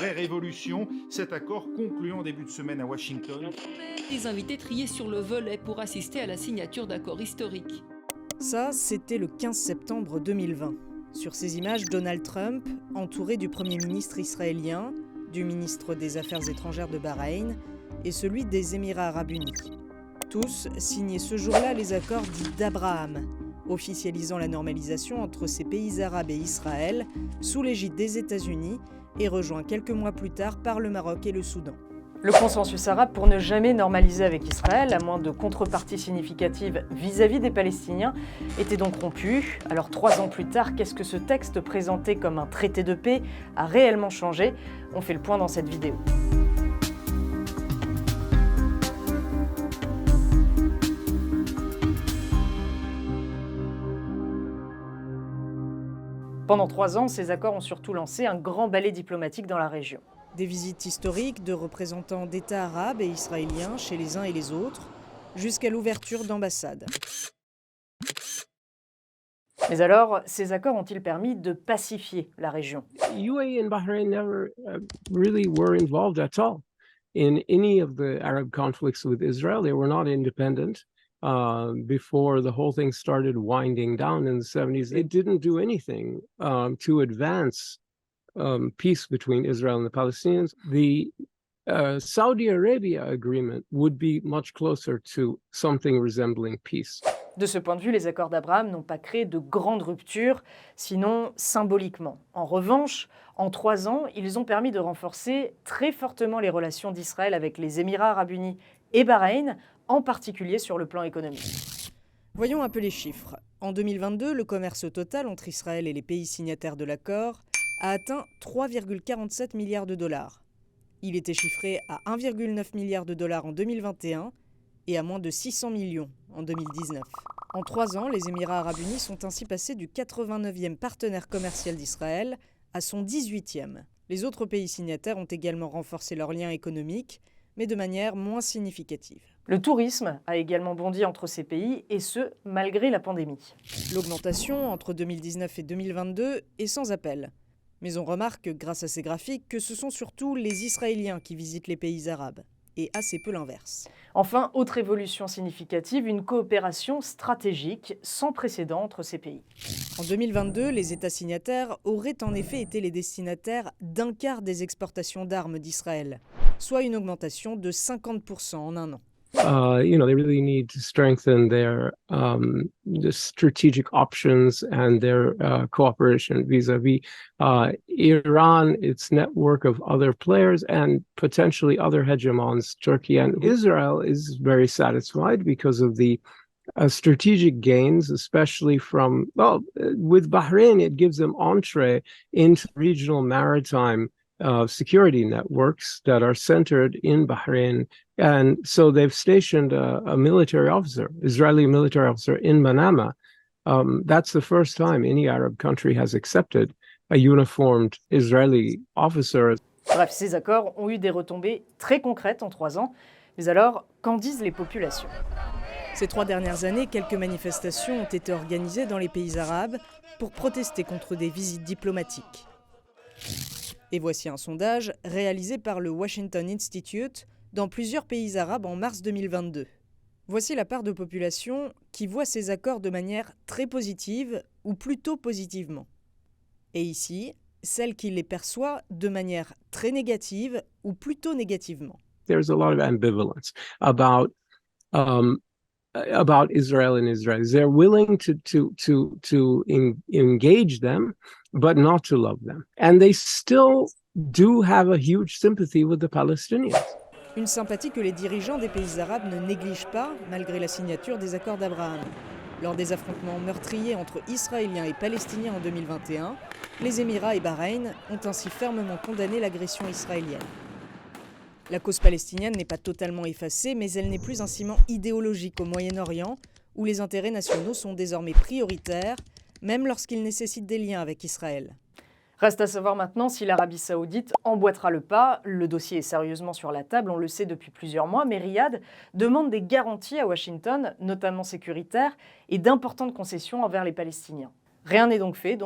vraie révolution. Cet accord conclu en début de semaine à Washington. Les invités triés sur le volet pour assister à la signature d'accords historiques. Ça, c'était le 15 septembre 2020. Sur ces images, Donald Trump, entouré du Premier ministre israélien, du ministre des Affaires étrangères de Bahreïn et celui des Émirats arabes unis. Tous signaient ce jour-là les accords dits d'Abraham, officialisant la normalisation entre ces pays arabes et Israël, sous l'égide des États-Unis, et rejoint quelques mois plus tard par le Maroc et le Soudan. Le consensus arabe pour ne jamais normaliser avec Israël, à moins de contreparties significatives vis-à-vis des Palestiniens, était donc rompu. Alors 3 ans plus tard, qu'est-ce que ce texte présenté comme un traité de paix a réellement changé? On fait le point dans cette vidéo. Pendant 3 ans, ces accords ont surtout lancé un grand ballet diplomatique dans la région. Des visites historiques de représentants d'États arabes et israéliens chez les uns et les autres, jusqu'à l'ouverture d'ambassades. Mais alors, ces accords ont-ils permis de pacifier la région? UAE and Bahrain never really were involved at all in any of the Arab conflicts with Israel. They were not independent. Before the whole thing started winding down in the 70s, it didn't do anything to advance peace between Israel and the Palestinians. The Saudi Arabia agreement would be much closer to something resembling peace. De ce point de vue, les accords d'Abraham n'ont pas créé de grandes ruptures, sinon symboliquement. En revanche, en 3 ans, ils ont permis de renforcer très fortement les relations d'Israël avec les Émirats arabes unis et Bahreïn, en particulier sur le plan économique. Voyons un peu les chiffres. En 2022, le commerce total entre Israël et les pays signataires de l'accord a atteint 3,47 milliards de dollars. Il était chiffré à 1,9 milliard de dollars en 2021 et à moins de 600 millions en 2019. En 3 ans, les Émirats arabes unis sont ainsi passés du 89e partenaire commercial d'Israël à son 18e. Les autres pays signataires ont également renforcé leurs liens économiques, mais de manière moins significative. Le tourisme a également bondi entre ces pays, et ce, malgré la pandémie. L'augmentation entre 2019 et 2022 est sans appel. Mais on remarque, grâce à ces graphiques, que ce sont surtout les Israéliens qui visitent les pays arabes, et assez peu l'inverse. Enfin, autre évolution significative, une coopération stratégique sans précédent entre ces pays. En 2022, les États signataires auraient en effet été les destinataires d'un quart des exportations d'armes d'Israël, soit une augmentation de 50% en un an. They really need to strengthen their the strategic options and their cooperation vis-a-vis Iran, its network of other players, and potentially other hegemons. Turkey and Israel is very satisfied because of the strategic gains, especially from, with Bahrain, it gives them entree into regional maritime security networks that are centered in Bahrain. And so they've stationed a military officer, Israeli military officer in Manama. That's the first time any Arab country has accepted a uniformed Israeli officer. Bref, ces accords ont eu des retombées très concrètes en 3 ans. Mais alors, qu'en disent les populations? Ces 3 dernières années, quelques manifestations ont été organisées dans les pays arabes pour protester contre des visites diplomatiques. Et voici un sondage réalisé par le Washington Institute dans plusieurs pays arabes en mars 2022. Voici la part de population qui voit ces accords de manière très positive ou plutôt positivement. Et ici, celle qui les perçoit de manière très négative ou plutôt négativement. There's a lot of ambivalence about Israel and Israelis. They're willing to engage them, but not to love them. And they still do have a huge sympathy with the Palestinians. Une sympathie que les dirigeants des pays arabes ne négligent pas, malgré la signature des accords d'Abraham. Lors des affrontements meurtriers entre Israéliens et Palestiniens en 2021, les Émirats et Bahreïn ont ainsi fermement condamné l'agression israélienne. La cause palestinienne n'est pas totalement effacée, mais elle n'est plus un ciment idéologique au Moyen-Orient, où les intérêts nationaux sont désormais prioritaires, même lorsqu'ils nécessitent des liens avec Israël. Reste à savoir maintenant si l'Arabie saoudite emboîtera le pas. Le dossier est sérieusement sur la table, on le sait depuis plusieurs mois, mais Riyad demande des garanties à Washington, notamment sécuritaires, et d'importantes concessions envers les Palestiniens. Rien n'est donc fait,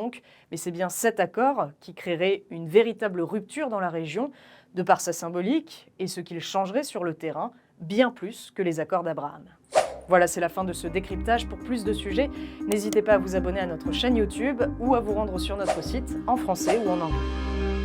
mais c'est bien cet accord qui créerait une véritable rupture dans la région, de par sa symbolique et ce qu'il changerait sur le terrain, bien plus que les accords d'Abraham. Voilà, c'est la fin de ce décryptage. Pour plus de sujets, n'hésitez pas à vous abonner à notre chaîne YouTube ou à vous rendre sur notre site en français ou en anglais.